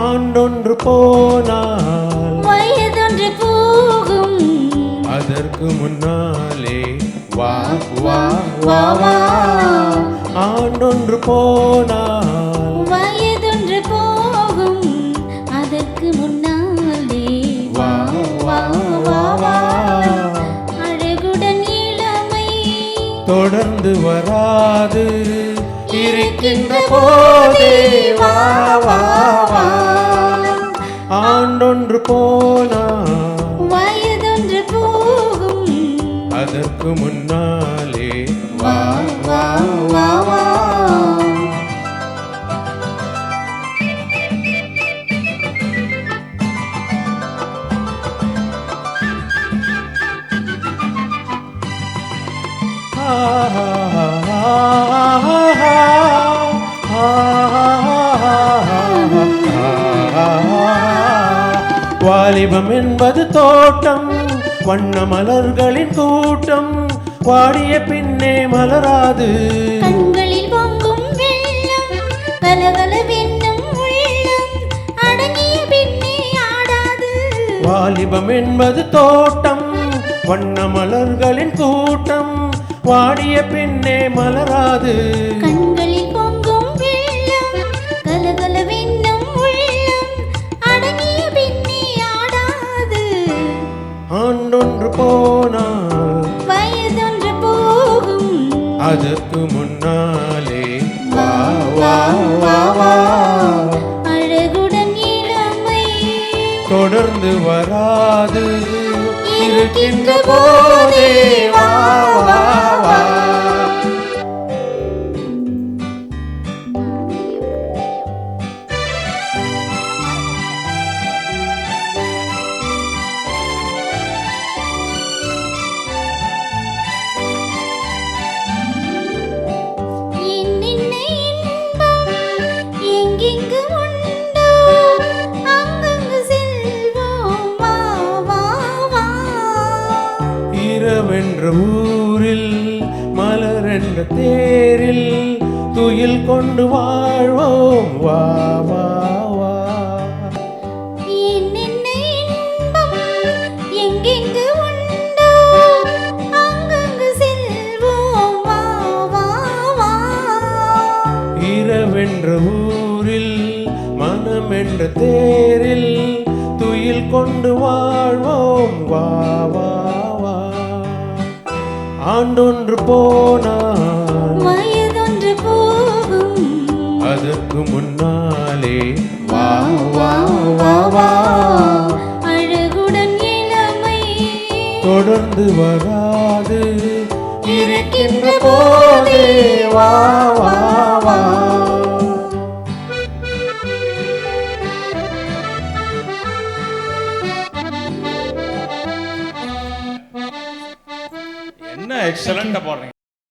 ஆண்டொன்று போனால் வயதொன்று போகும், அதற்கு முன்னாலே வா வா வா வா. ஆண்டொன்று போனால் வயதொன்று போகும், அதற்கு முன்னாலே வா வா வா வா. அழகுடன் இளமை தொடர்ந்து வராது, இருக்கின்ற போதே வா வா வா. ஆண்டொன்று போனால் வயதொன்று போகும், அதற்கு முன்னாலே வா வா வா வா. வாலிபம் என்பது தோட்டம், வண்ண மலர்களின் கூட்டம், வாடிய பின்னே மலராது. கண்களில் பொங்கும் வெள்ளம், கலகலவென்னும் உள்ளம், அடங்கிய பின்னே ஆடாது. வாலிபம் என்பது தோட்டம், வண்ண மலர்களின் கூட்டம், வாடிய பின்னே மலராது. கண்களில் பொங்கும் வெள்ளம், கலகலவென்னும் உள்ளம், அடங்கிய பின்னே ஆடாது. ஆண்டொன்று போனால் வயதொன்று போகும், அதற்கு முன்னாலே வா வா வா வா. அழகுடன் இளமை தொடர்ந்து வராது, இருக்கின்ற போதே வா வா வா. என்னென்ன இன்பம் எங்கெங்கு உண்டோ, அங்கங்கு செல்வோம் வா வா வா. இரவென்ற ஊரில் மலரென்ற தேரில் துயில் கொண்டு வாழ்வோம் வா வா வா. என்னென்ன இன்பம் எங்கெங்கு உண்டோ, அங்கங்கு செல்வோம் வா வா வா. இரவென்ற ஊரில் மனமென்ற தேரில் துயில் கொண்டு வாழ்வோம் வா வா வா. ஆண்டொன்று போனால் வயதொன்று போகும், அதற்கு முன்னாலே வா வா வா வா. அழகுடன் இளமை தொடர்ந்து வராது, இருக்கின்ற போதே வா வா வா. என்ன எக்ஸலண்டா பாடுறீங்க.